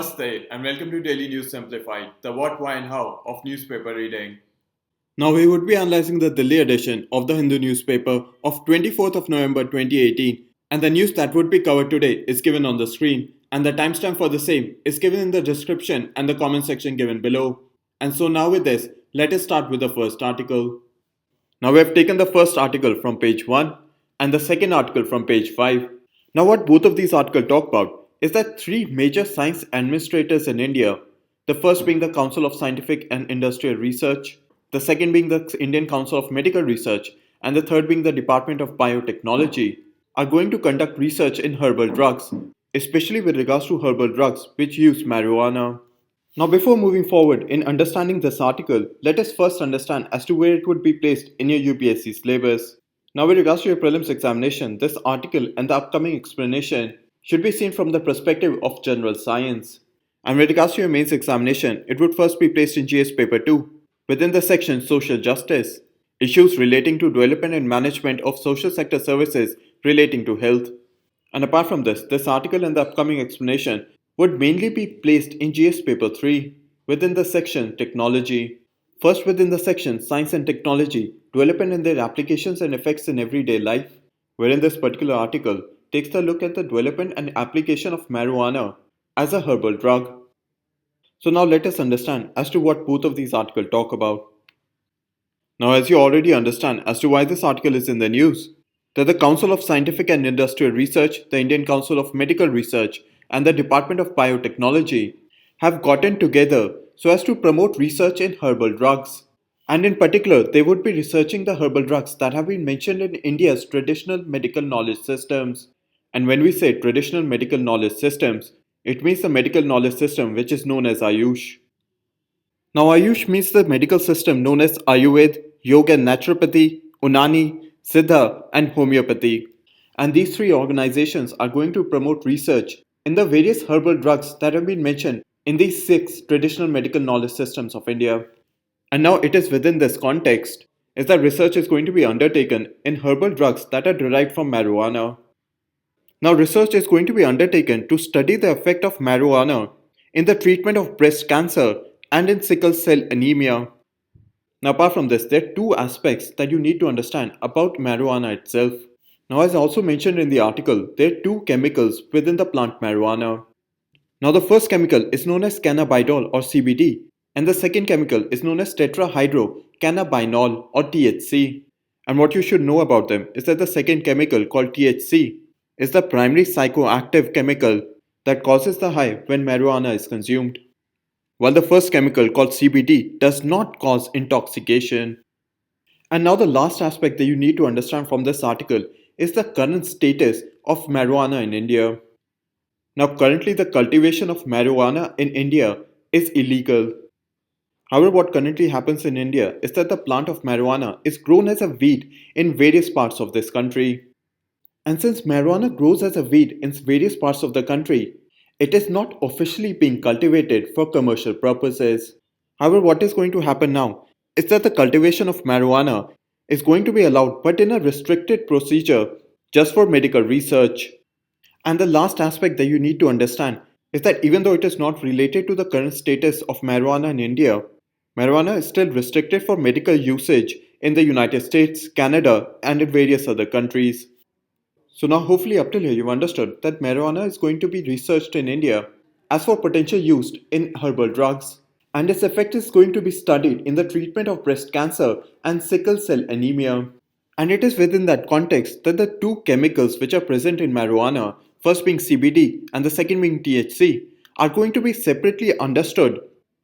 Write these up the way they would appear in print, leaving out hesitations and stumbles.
Namaste and welcome to Daily News Simplified, the what, why, and how of newspaper reading. Now we would be analyzing the Delhi edition of the Hindu newspaper of 24th of November 2018, and the news that would be covered today is given on the screen, and the timestamp for the same is given in the description and the comment section given below. And so now with this, let us start with the first article. Now we have taken the first article from page 1 and the second article from page 5. Now what both of these articles talk about is that three major science administrators in India, the first being the Council of Scientific and Industrial Research, the second being the Indian Council of Medical Research, and the third being the Department of Biotechnology, are going to conduct research in herbal drugs, especially with regards to herbal drugs which use marijuana. Now before moving forward in understanding this article, let us first understand as to where it would be placed in your UPSC syllabus. Now with regards to your prelims examination, this article and the upcoming explanation should be seen from the perspective of general science. And with regards to your mains examination, it would first be placed in GS paper 2, within the section Social Justice, issues relating to development and management of social sector services relating to health. And apart from this article and the upcoming explanation would mainly be placed in GS paper 3, within the section Technology. First within the section Science and Technology, development and their applications and effects in everyday life, wherein this particular article takes a look at the development and application of marijuana as a herbal drug. So now let us understand as to what both of these articles talk about. Now as you already understand as to why this article is in the news, that the Council of Scientific and Industrial Research, the Indian Council of Medical Research, and the Department of Biotechnology have gotten together so as to promote research in herbal drugs. And in particular, they would be researching the herbal drugs that have been mentioned in India's traditional medical knowledge systems. And when we say traditional medical knowledge systems, it means the medical knowledge system which is known as Ayush. Now, Ayush means the medical system known as Ayurveda, Yoga and Naturopathy, Unani, Siddha, and Homeopathy. And these three organizations are going to promote research in the various herbal drugs that have been mentioned in these six traditional medical knowledge systems of India. And now it is within this context is that research is going to be undertaken in herbal drugs that are derived from marijuana. Now research is going to be undertaken to study the effect of marijuana in the treatment of breast cancer and in sickle cell anemia. Now apart from this, there are two aspects that you need to understand about marijuana itself. Now as also mentioned in the article, there are two chemicals within the plant marijuana. Now the first chemical is known as cannabidiol or CBD, and the second chemical is known as tetrahydrocannabinol or THC. And what you should know about them is that the second chemical called THC is the primary psychoactive chemical that causes the high when marijuana is consumed, while the first chemical called CBD does not cause intoxication. And now the last aspect that you need to understand from this article is the current status of marijuana in India. Now currently the cultivation of marijuana in India is illegal. However, what currently happens in India is that the plant of marijuana is grown as a weed in various parts of this country. And since marijuana grows as a weed in various parts of the country, it is not officially being cultivated for commercial purposes. However, what is going to happen now is that the cultivation of marijuana is going to be allowed but in a restricted procedure just for medical research. And the last aspect that you need to understand is that even though it is not related to the current status of marijuana in India, marijuana is still restricted for medical usage in the United States, Canada, and in various other countries. So now hopefully up till here you've understood that marijuana is going to be researched in India as for potential use in herbal drugs, and its effect is going to be studied in the treatment of breast cancer and sickle cell anemia. And it is within that context that the two chemicals which are present in marijuana, first being CBD and the second being THC, are going to be separately understood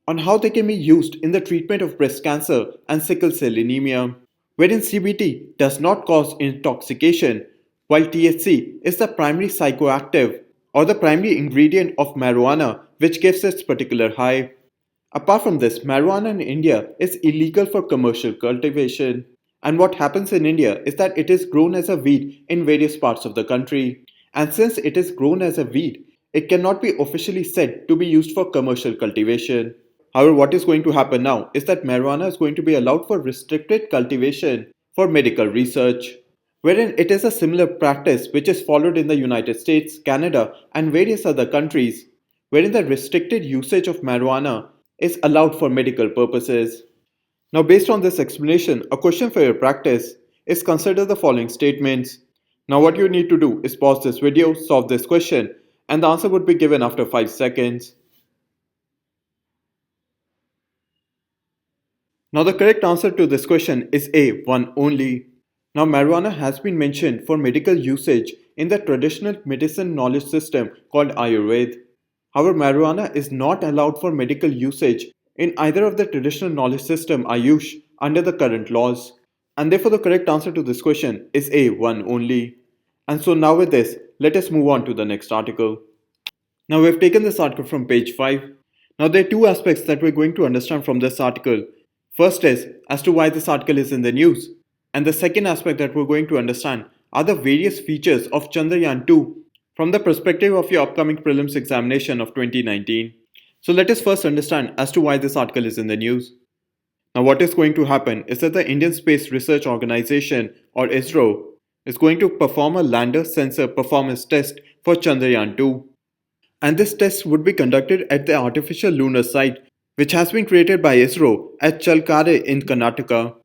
on how they can be used in the treatment of breast cancer and sickle cell anemia, wherein CBD does not cause intoxication, while THC is the primary psychoactive or the primary ingredient of marijuana which gives its particular high. Apart from this, marijuana in India is illegal for commercial cultivation. And what happens in India is that it is grown as a weed in various parts of the country. And since it is grown as a weed, it cannot be officially said to be used for commercial cultivation. However, what is going to happen now is that marijuana is going to be allowed for restricted cultivation for medical research, wherein it is a similar practice which is followed in the United States, Canada, and various other countries, wherein the restricted usage of marijuana is allowed for medical purposes. Now, based on this explanation, a question for your practice is consider the following statements. Now, what you need to do is pause this video, solve this question, and the answer would be given after 5 seconds. Now, the correct answer to this question is A, one only. Now, marijuana has been mentioned for medical usage in the traditional medicine knowledge system called Ayurveda. However, marijuana is not allowed for medical usage in either of the traditional knowledge system Ayush under the current laws. And therefore, the correct answer to this question is A, one only. And so, now with this, let us move on to the next article. Now, we've taken this article from page 5. Now, there are two aspects that we're going to understand from this article. First is as to why this article is in the news. And the second aspect that we're going to understand are the various features of Chandrayaan 2 from the perspective of your upcoming prelims examination of 2019. So, let us first understand as to why this article is in the news. Now, what is going to happen is that the Indian Space Research Organization, or ISRO, is going to perform a lander sensor performance test for Chandrayaan 2. And this test would be conducted at the artificial lunar site, which has been created by ISRO at Chalkare in Karnataka.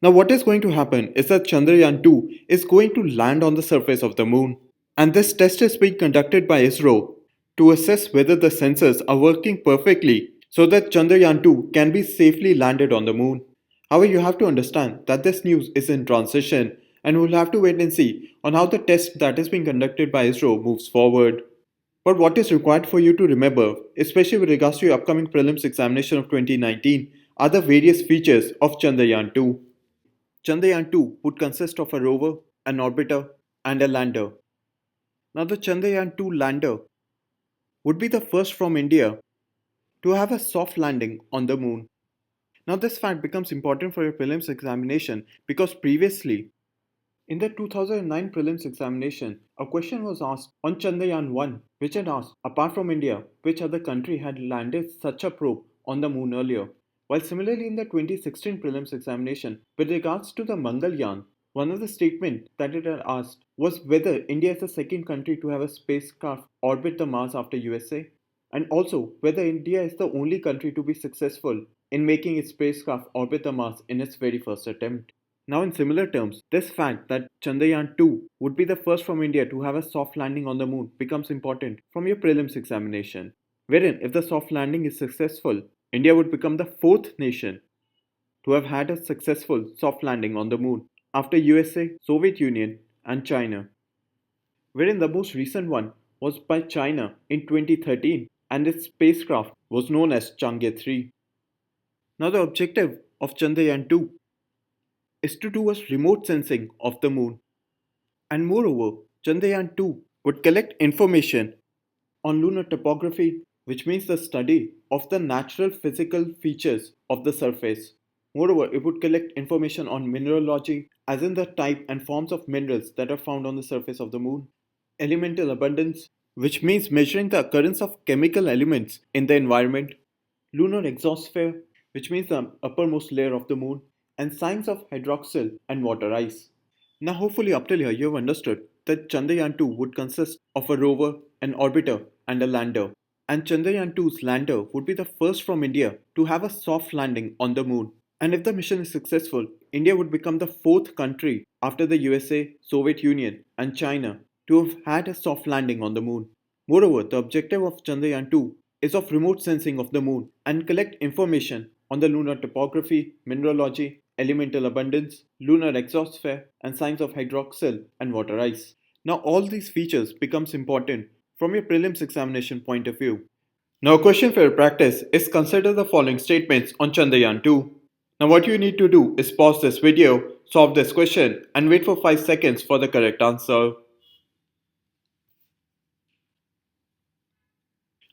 Now, what is going to happen is that Chandrayaan 2 is going to land on the surface of the moon. And this test is being conducted by ISRO to assess whether the sensors are working perfectly so that Chandrayaan 2 can be safely landed on the moon. However, you have to understand that this news is in transition and we'll have to wait and see on how the test that is being conducted by ISRO moves forward. But what is required for you to remember, especially with regards to your upcoming prelims examination of 2019, are the various features of Chandrayaan 2. Chandrayaan 2 would consist of a rover, an orbiter, and a lander. Now, the Chandrayaan 2 lander would be the first from India to have a soft landing on the moon. Now, this fact becomes important for your prelims examination because previously, in the 2009 prelims examination, a question was asked on Chandrayaan 1, which had asked, apart from India, which other country had landed such a probe on the moon earlier? While similarly in the 2016 prelims examination, with regards to the Mangalyaan, one of the statements that it had asked was whether India is the second country to have a spacecraft orbit the Mars after USA, and also whether India is the only country to be successful in making its spacecraft orbit the Mars in its very first attempt. Now, in similar terms, this fact that Chandrayaan 2 would be the first from India to have a soft landing on the moon becomes important from your prelims examination, wherein if the soft landing is successful, India would become the fourth nation to have had a successful soft landing on the moon after USA, Soviet Union, and China. Wherein the most recent one was by China in 2013 and its spacecraft was known as Chang'e 3. Now, the objective of Chandrayaan 2 is to do a remote sensing of the moon. And moreover, Chandrayaan 2 would collect information on lunar topography, which means the study of the natural physical features of the surface. Moreover, it would collect information on mineralogy, as in the type and forms of minerals that are found on the surface of the moon. Elemental abundance, which means measuring the occurrence of chemical elements in the environment. Lunar exosphere, which means the uppermost layer of the moon. And signs of hydroxyl and water ice. Now, hopefully, up till here, you have understood that Chandrayaan 2 would consist of a rover, an orbiter, and a lander. And Chandrayaan 2's lander would be the first from India to have a soft landing on the moon. And if the mission is successful, India would become the fourth country after the USA, Soviet Union, and China to have had a soft landing on the moon. Moreover, the objective of Chandrayaan 2 is of remote sensing of the moon and collect information on the lunar topography, mineralogy, elemental abundance, lunar exosphere, and signs of hydroxyl and water ice. Now, all these features becomes important from your prelims examination point of view. Now, a question for your practice is consider the following statements on Chandrayaan 2. Now, what you need to do is pause this video, solve this question, and wait for 5 seconds for the correct answer.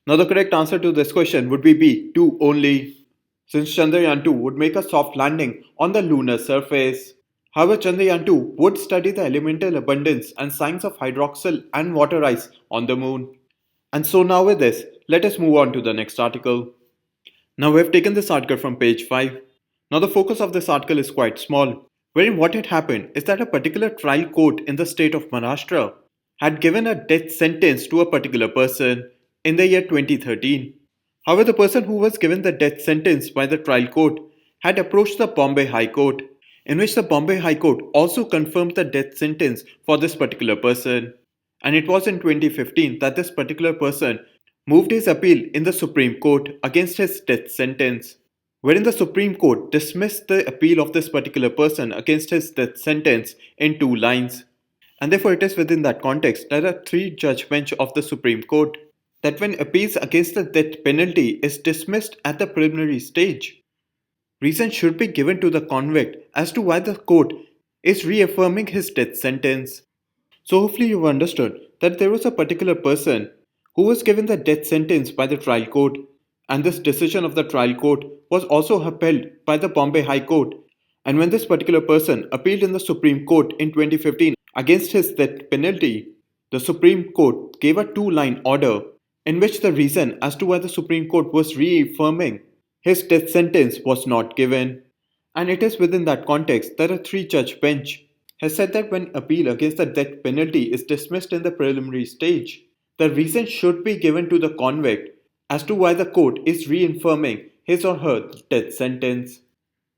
Now, the correct answer to this question would be B, 2 only, since Chandrayaan 2 would make a soft landing on the lunar surface. However, Chandrayaan 2 would study the elemental abundance and signs of hydroxyl and water ice on the moon. And so now with this, let us move on to the next article. Now we have taken this article from page 5. Now the focus of this article is quite small, wherein what had happened is that a particular trial court in the state of Maharashtra had given a death sentence to a particular person. in the year 2013. However, the person who was given the death sentence by the trial court had approached the Bombay High Court, in which the Bombay High Court also confirmed the death sentence for this particular person. And it was in 2015 that this particular person moved his appeal in the Supreme Court against his death sentence, wherein the Supreme Court dismissed the appeal of this particular person against his death sentence in 2 lines. And therefore, it is within that context that a 3 judge bench of the Supreme Court that when appeals against the death penalty is dismissed at the preliminary stage, reason should be given to the convict as to why the court is reaffirming his death sentence. So hopefully you've understood that there was a particular person who was given the death sentence by the trial court, and this decision of the trial court was also upheld by the Bombay High Court. And when this particular person appealed in the Supreme Court in 2015 against his death penalty, the Supreme Court gave a 2 line order in which the reason as to why the Supreme Court was reaffirming his death sentence was not given. And it is within that context that a 3 judge bench has said that when appeal against the death penalty is dismissed in the preliminary stage, the reason should be given to the convict as to why the court is reaffirming his or her death sentence.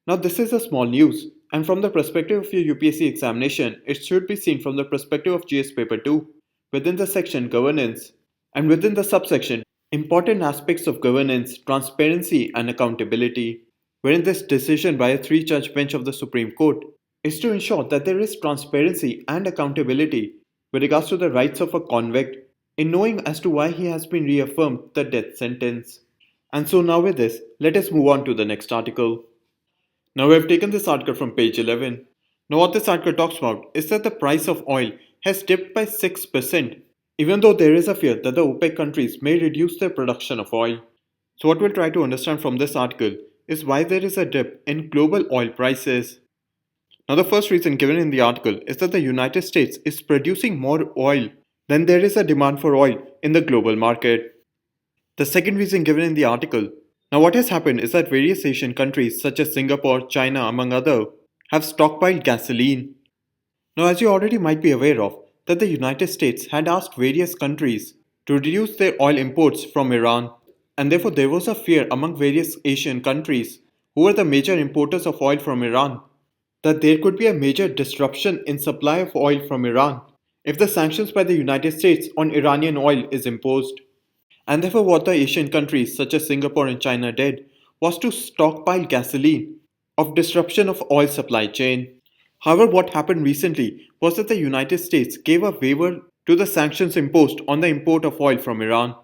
Now, this is a small news, and from the perspective of your UPSC examination, it should be seen from the perspective of GS Paper 2, within the section Governance, and within the subsection Important Aspects of Governance, Transparency and Accountability, wherein this decision by a 3 judge bench of the Supreme Court is to ensure that there is transparency and accountability with regards to the rights of a convict in knowing as to why he has been reaffirmed the death sentence. And so now with this, let us move on to the next article. Now we have taken this article from page 11. Now what this article talks about is that the price of oil has dipped by 6%, even though there is a fear that the OPEC countries may reduce their production of oil. So what we'll try to understand from this article is why there is a dip in global oil prices. Now the first reason given in the article is that the United States is producing more oil than there is a demand for oil in the global market. The second reason given in the article. Now what has happened is that various Asian countries such as Singapore, China among others have stockpiled gasoline. Now as you already might be aware of, that the United States had asked various countries to reduce their oil imports from Iran, and therefore there was a fear among various Asian countries who were the major importers of oil from Iran that there could be a major disruption in supply of oil from Iran if the sanctions by the United States on Iranian oil is imposed. And therefore what the Asian countries such as Singapore and China did was to stockpile gasoline of disruption of oil supply chain. However, what happened recently was that the United States gave a waiver to the sanctions imposed on the import of oil from Iran.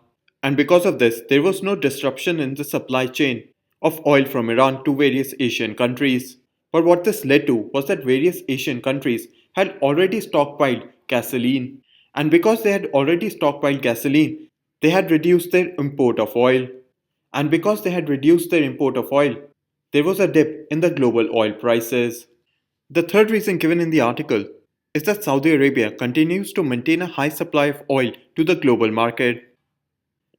And because of this, there was no disruption in the supply chain of oil from Iran to various Asian countries. But what this led to was that various Asian countries had already stockpiled gasoline. And because they had already stockpiled gasoline, they had reduced their import of oil. And because they had reduced their import of oil, there was a dip in the global oil prices. The third reason given in the article is that Saudi Arabia continues to maintain a high supply of oil to the global market.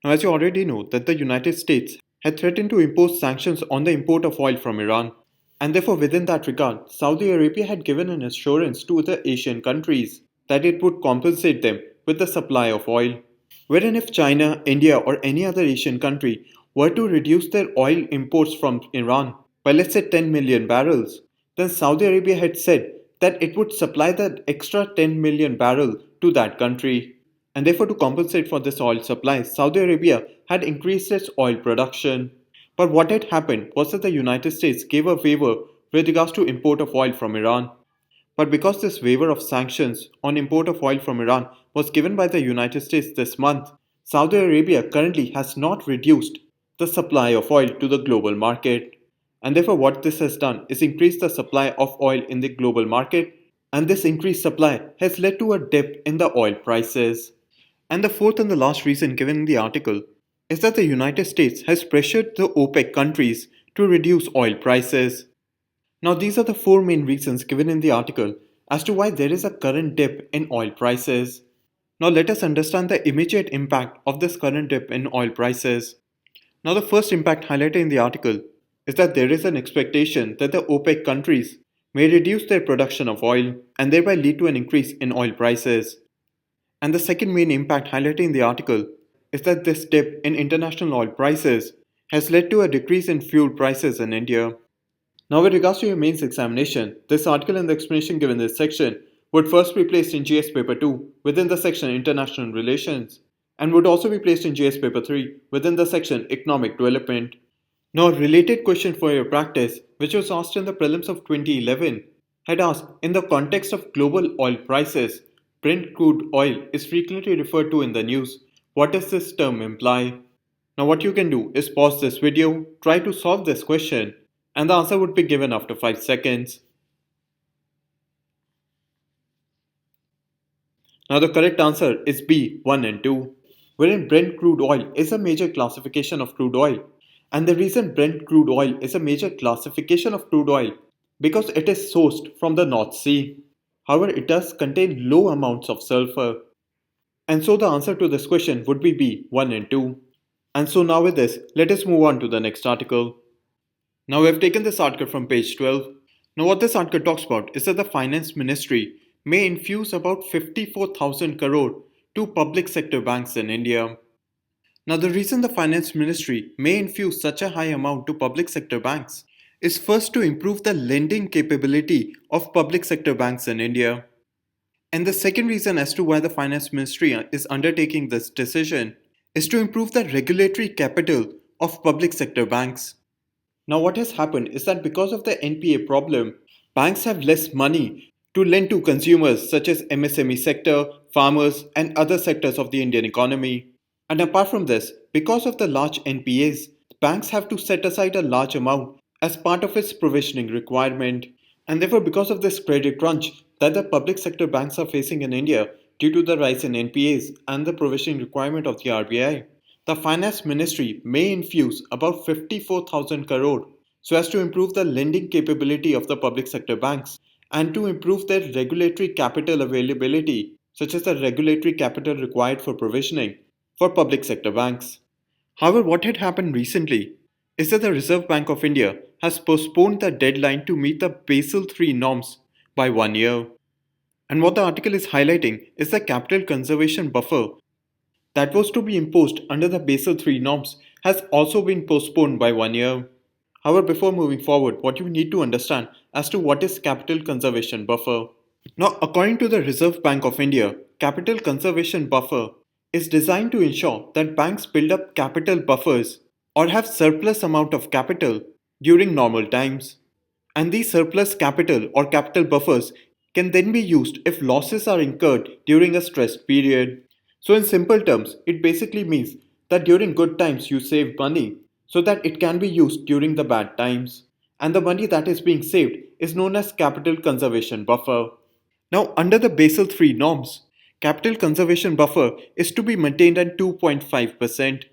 Now, as you already know, that the United States had threatened to impose sanctions on the import of oil from Iran, and therefore within that regard, Saudi Arabia had given an assurance to the Asian countries that it would compensate them with the supply of oil. Wherein if China, India or any other Asian country were to reduce their oil imports from Iran by let's say 10 million barrels, then Saudi Arabia had said that it would supply that extra 10 million barrel to that country. And therefore to compensate for this oil supply, Saudi Arabia had increased its oil production. But what had happened was that the United States gave a waiver with regards to import of oil from Iran. But because this waiver of sanctions on import of oil from Iran was given by the United States this month, Saudi Arabia currently has not reduced the supply of oil to the global market. And therefore what this has done is increase the supply of oil in the global market, and this increased supply has led to a dip in the oil prices. And the fourth and the last reason given in the article is that the United States has pressured the OPEC countries to reduce oil prices. Now these are the four main reasons given in the article as to why there is a current dip in oil prices. Now let us understand the immediate impact of this current dip in oil prices. Now the first impact highlighted in the article is that there is an expectation that the OPEC countries may reduce their production of oil and thereby lead to an increase in oil prices. And the second main impact highlighted in the article is that this dip in international oil prices has led to a decrease in fuel prices in India. Now, with regards to your mains examination, this article and the explanation given in this section would first be placed in GS Paper 2 within the section International Relations and would also be placed in GS Paper 3 within the section Economic Development. Now, a related question for your practice, which was asked in the prelims of 2011, had asked, in the context of global oil prices, Brent crude oil is frequently referred to in the news. What does this term imply? Now, what you can do is pause this video, try to solve this question, and the answer would be given after 5 seconds. Now, the correct answer is B, 1 and 2, wherein Brent crude oil is a major classification of crude oil. And the reason Brent crude oil is a major classification of crude oil because it is sourced from the North Sea. However, it does contain low amounts of sulfur. And so the answer to this question would be B, 1 and 2. And so now with this, let us move on to the next article. Now we have taken this article from page 12. Now what this article talks about is that the Finance Ministry may infuse about 54,000 crore to public sector banks in India. Now the reason the Finance Ministry may infuse such a high amount to public sector banks is first to improve the lending capability of public sector banks in India. And the second reason as to why the Finance Ministry is undertaking this decision is to improve the regulatory capital of public sector banks. Now, what has happened is that because of the NPA problem, banks have less money to lend to consumers such as MSME sector, farmers, and other sectors of the Indian economy. And apart from this, because of the large NPAs, banks have to set aside a large amount as part of its provisioning requirement. And therefore, because of this credit crunch that the public sector banks are facing in India due to the rise in NPAs and the provisioning requirement of the RBI, the Finance Ministry may infuse about 54,000 crore so as to improve the lending capability of the public sector banks and to improve their regulatory capital availability, such as the regulatory capital required for provisioning for public sector banks. However, what had happened recently is that the Reserve Bank of India has postponed the deadline to meet the Basel III norms by 1 year. And what the article is highlighting is the capital conservation buffer that was to be imposed under the Basel III norms has also been postponed by 1 year. However, before moving forward, what you need to understand as to what is capital conservation buffer. Now, according to the Reserve Bank of India, capital conservation buffer is designed to ensure that banks build up capital buffers or have surplus amount of capital during normal times. And these surplus capital or capital buffers can then be used if losses are incurred during a stressed period. So in simple terms, it basically means that during good times you save money so that it can be used during the bad times. And the money that is being saved is known as capital conservation buffer. Now under the Basel III norms, capital conservation buffer is to be maintained at 2.5%.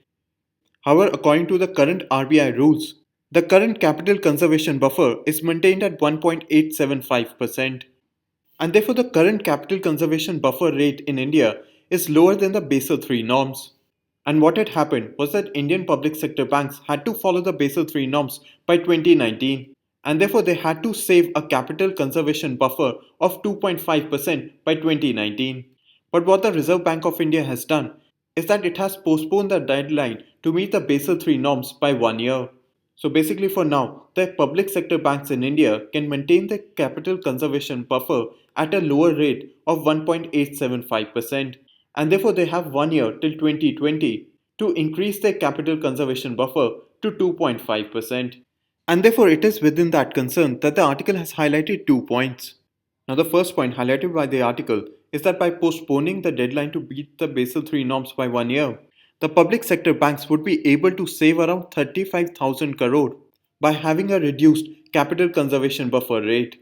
However, according to the current RBI rules, the current capital conservation buffer is maintained at 1.875%. And therefore the current capital conservation buffer rate in India is lower than the Basel III norms. And what had happened was that Indian public sector banks had to follow the Basel III norms by 2019, and therefore they had to save a capital conservation buffer of 2.5% by 2019. But what the Reserve Bank of India has done is that it has postponed the deadline to meet the Basel III norms by 1 year. So basically for now, the public sector banks in India can maintain the capital conservation buffer at a lower rate of 1.875%, and therefore they have 1 year till 2020 to increase their capital conservation buffer to 2.5%. And therefore it is within that concern that the article has highlighted 2 points. Now the first point highlighted by the article is that by postponing the deadline to beat the Basel III norms by 1 year, the public sector banks would be able to save around 35,000 crore by having a reduced capital conservation buffer rate.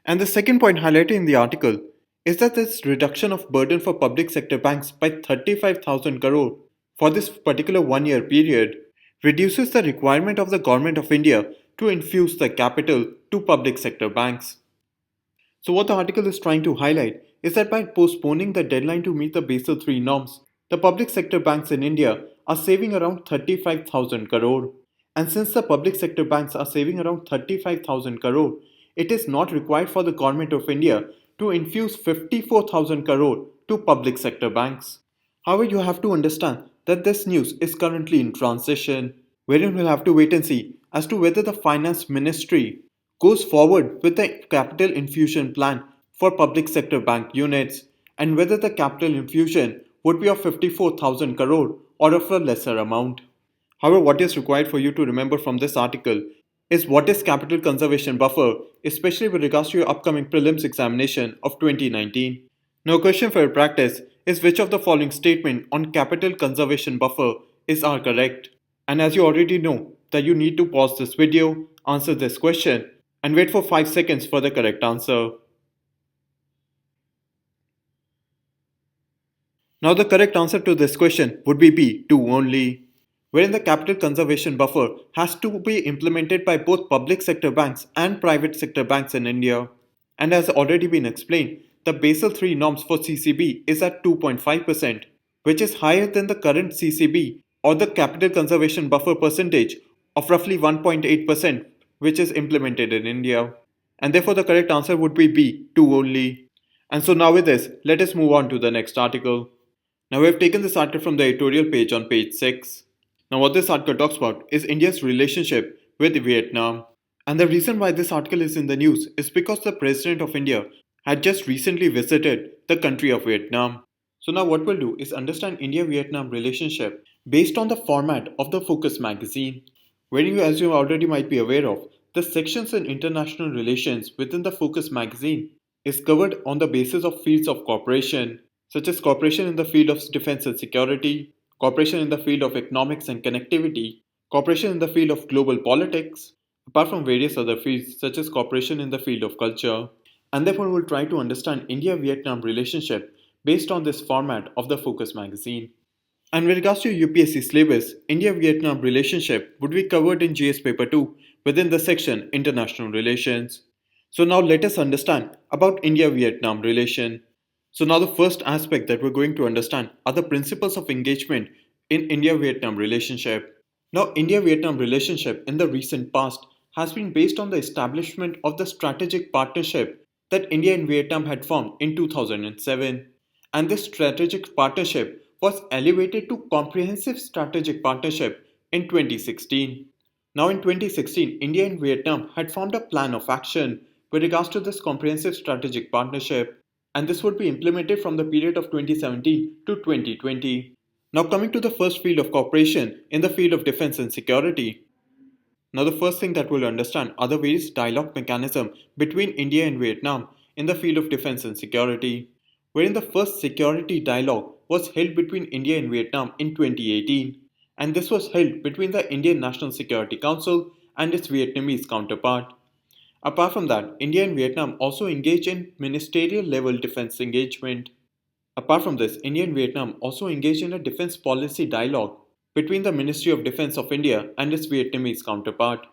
And the second point highlighted in the article is that this reduction of burden for public sector banks by 35,000 crore for this particular 1 year period reduces the requirement of the Government of India to infuse the capital to public sector banks. So what the article is trying to highlight is that by postponing the deadline to meet the Basel III norms, the public sector banks in India are saving around 35,000 crore. And since the public sector banks are saving around 35,000 crore, it is not required for the Government of India to infuse 54,000 crore to public sector banks. However, you have to understand that this news is currently in transition, wherein we'll have to wait and see as to whether the Finance Ministry goes forward with the capital infusion plan for public sector bank units and whether the capital infusion would be of 54,000 crore or of a lesser amount. However, what is required for you to remember from this article is what is capital conservation buffer, especially with regards to your upcoming prelims examination of 2019. Now, a question for your practice is which of the following statement on capital conservation buffer is are correct? And as you already know, that you need to pause this video, answer this question, and wait for 5 seconds for the correct answer. Now, the correct answer to this question would be B, 2 only, wherein the capital conservation buffer has to be implemented by both public sector banks and private sector banks in India. And as already been explained, the Basel III norms for CCB is at 2.5%, which is higher than the current CCB or the capital conservation buffer percentage of roughly 1.8%, which is implemented in India. And therefore, the correct answer would be B, 2 only. And so now with this, let us move on to the next article. Now we have taken this article from the editorial page on page 6. Now what this article talks about is India's relationship with Vietnam. And the reason why this article is in the news is because the President of India had just recently visited the country of Vietnam. So now what we'll do is understand India-Vietnam relationship based on the format of the Focus magazine, wherein you, as you already might be aware of, the sections in international relations within the Focus magazine is covered on the basis of fields of cooperation, such as cooperation in the field of defense and security, cooperation in the field of economics and connectivity, cooperation in the field of global politics, apart from various other fields such as cooperation in the field of culture. And therefore, we'll try to understand India-Vietnam relationship based on this format of the Focus magazine. And with regards to UPSC syllabus, India-Vietnam relationship would be covered in GS paper 2 within the section International Relations. So now let us understand about India-Vietnam relation. So now the first aspect that we're going to understand are the principles of engagement in India-Vietnam relationship. Now India-Vietnam relationship in the recent past has been based on the establishment of the strategic partnership that India and Vietnam had formed in 2007. And this strategic partnership was elevated to comprehensive strategic partnership in 2016. Now in 2016, India and Vietnam had formed a plan of action with regards to this comprehensive strategic partnership, and this would be implemented from the period of 2017 to 2020. Now coming to the first field of cooperation in the field of defense and security. Now the first thing that we'll understand are the various dialogue mechanism between India and Vietnam in the field of defense and security, wherein the first security dialogue was held between India and Vietnam in 2018, and this was held between the Indian National Security Council and its Vietnamese counterpart. Apart from that, India and Vietnam also engage in ministerial level defense engagement. Apart from this, India and Vietnam also engage in a defense policy dialogue between the Ministry of Defense of India and its Vietnamese counterpart.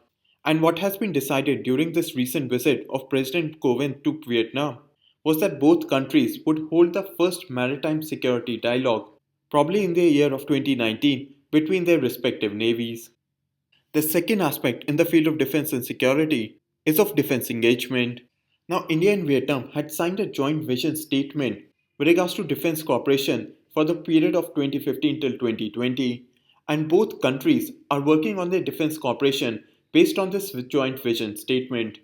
And what has been decided during this recent visit of President Kovind to Vietnam was that both countries would hold the first maritime security dialogue, probably in the year of 2019, between their respective navies. The second aspect in the field of defense and security is of defense engagement. Now, India and Vietnam had signed a joint vision statement with regards to defense cooperation for the period of 2015 till 2020, and both countries are working on their defense cooperation based on this joint vision statement.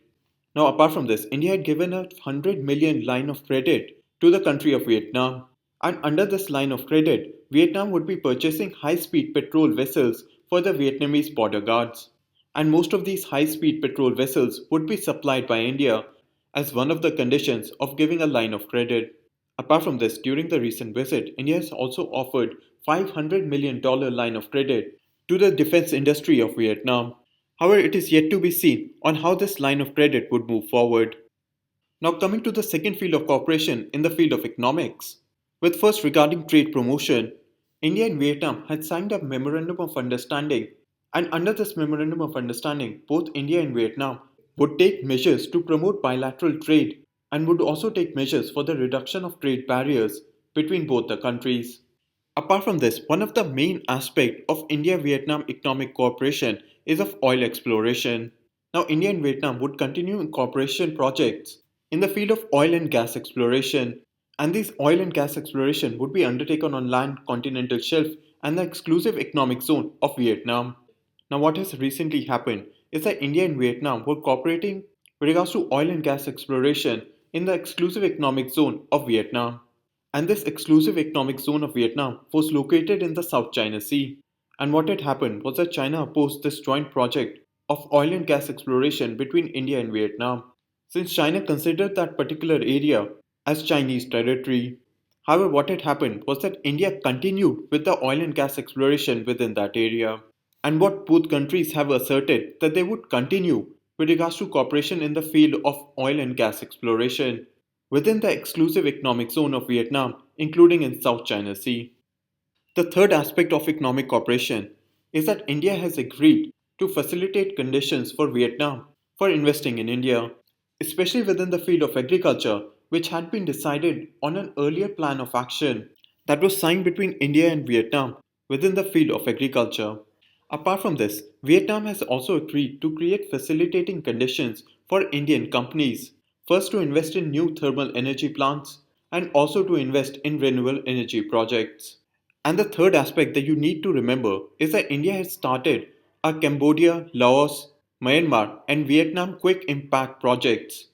Now, apart from this, India had given a 100 million line of credit to the country of Vietnam. And under this line of credit, Vietnam would be purchasing high speed petrol vessels for the Vietnamese border guards. And most of these high speed petrol vessels would be supplied by India as one of the conditions of giving a line of credit. Apart from this, during the recent visit, India has also offered $500 million line of credit to the defense industry of Vietnam. However, it is yet to be seen on how this line of credit would move forward. Now coming to the second field of cooperation in the field of economics. With first regarding trade promotion, India and Vietnam had signed a memorandum of understanding, and under this memorandum of understanding, both India and Vietnam would take measures to promote bilateral trade and would also take measures for the reduction of trade barriers between both the countries. Apart from this, one of the main aspects of India-Vietnam economic cooperation is of oil exploration. Now, India and Vietnam would continue in cooperation projects in the field of oil and gas exploration, and these oil and gas exploration would be undertaken on land, continental shelf, and the exclusive economic zone of Vietnam. Now, what has recently happened is that India and Vietnam were cooperating with regards to oil and gas exploration in the exclusive economic zone of Vietnam. And this exclusive economic zone of Vietnam was located in the South China Sea. And what had happened was that China opposed this joint project of oil and gas exploration between India and Vietnam, since China considered that particular area as Chinese territory. However, what had happened was that India continued with the oil and gas exploration within that area. And what both countries have asserted that they would continue with regards to cooperation in the field of oil and gas exploration within the exclusive economic zone of Vietnam, including in South China Sea. The third aspect of economic cooperation is that India has agreed to facilitate conditions for Vietnam for investing in India, especially within the field of agriculture, which had been decided on an earlier plan of action that was signed between India and Vietnam within the field of agriculture. Apart from this, Vietnam has also agreed to create facilitating conditions for Indian companies, first to invest in new thermal energy plants and also to invest in renewable energy projects. And the third aspect that you need to remember is that India has started a Cambodia, Laos, Myanmar, and Vietnam quick impact projects.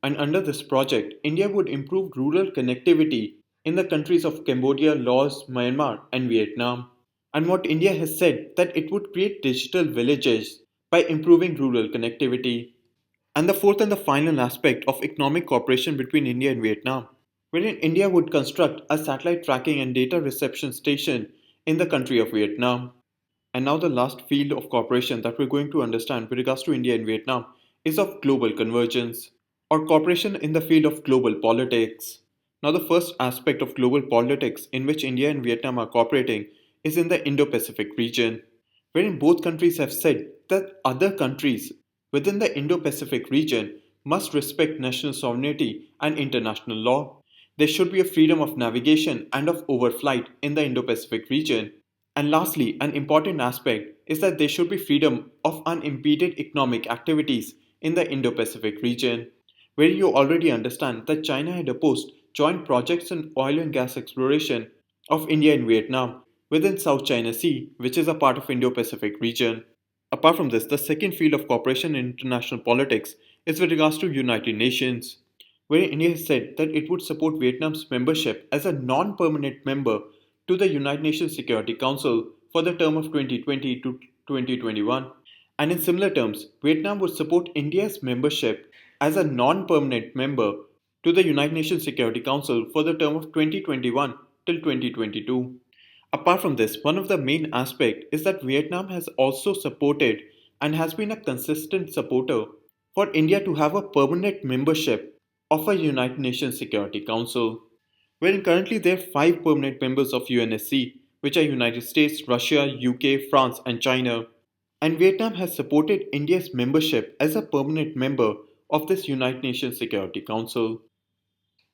And under this project, India would improve rural connectivity in the countries of Cambodia, Laos, Myanmar, and Vietnam. And what India has said that it would create digital villages by improving rural connectivity. And the fourth and the final aspect of economic cooperation between India and Vietnam, wherein India would construct a satellite tracking and data reception station in the country of Vietnam. And now, the last field of cooperation that we're going to understand with regards to India and Vietnam is of global convergence or cooperation in the field of global politics. Now, the first aspect of global politics in which India and Vietnam are cooperating is in the Indo Pacific region, wherein both countries have said that other countries within the Indo Pacific region must respect national sovereignty and international law. There should be a freedom of navigation and of overflight in the Indo Pacific region. And lastly, an important aspect is that there should be freedom of unimpeded economic activities in the Indo Pacific region, where you already understand that China had opposed joint projects in oil and gas exploration of India and Vietnam within South China Sea, which is a part of Indo Pacific region. Apart from this, the second field of cooperation in international politics is with regards to United Nations, where India has said that it would support Vietnam's membership as a non-permanent member to the United Nations Security Council for the term of 2020 to 2021. And in similar terms, Vietnam would support India's membership as a non-permanent member to the United Nations Security Council for the term of 2021 till 2022. Apart from this, one of the main aspects is that Vietnam has also supported and has been a consistent supporter for India to have a permanent membership of a United Nations Security Council, wherein currently there are five permanent members of UNSC, which are United States, Russia, UK, France, and China. And Vietnam has supported India's membership as a permanent member of this United Nations Security Council.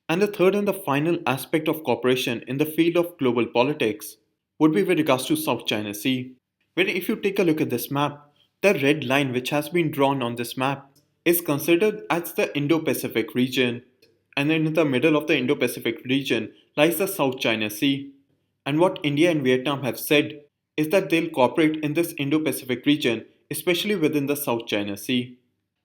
And the third and the final aspect of cooperation in the field of global politics would be with regards to South China Sea. Where if you take a look at this map, the red line which has been drawn on this map is considered as the Indo-Pacific region. And then in the middle of the Indo-Pacific region lies the South China Sea. And what India and Vietnam have said is that they'll cooperate in this Indo-Pacific region, especially within the South China Sea.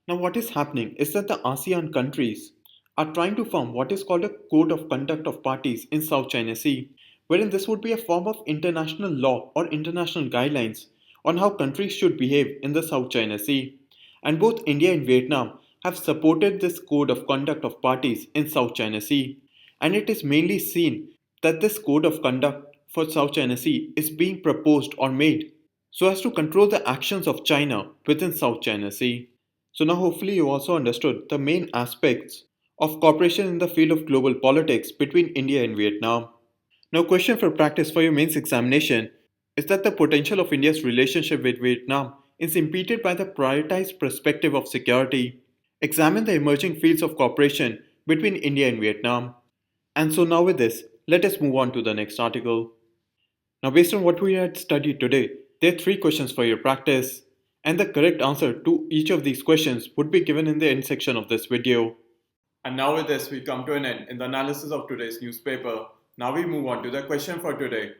Now, what is happening is that the ASEAN countries are trying to form what is called a Code of Conduct of Parties in South China Sea, wherein this would be a form of international law or international guidelines on how countries should behave in the South China Sea. And both India and Vietnam have supported this Code of Conduct of Parties in South China Sea. And it is mainly seen that this Code of Conduct for South China Sea is being proposed or made so as to control the actions of China within South China Sea. So now hopefully you also understood the main aspects of cooperation in the field of global politics between India and Vietnam. Now, question for practice for your mains examination is that the potential of India's relationship with Vietnam is impeded by the prioritized perspective of security. Examine the emerging fields of cooperation between India and Vietnam. And so now with this, let us move on to the next article. Now, based on what we had studied today, there are three questions for your practice, and the correct answer to each of these questions would be given in the end section of this video. And now with this, we come to an end in the analysis of today's newspaper. Now we move on to the question for today.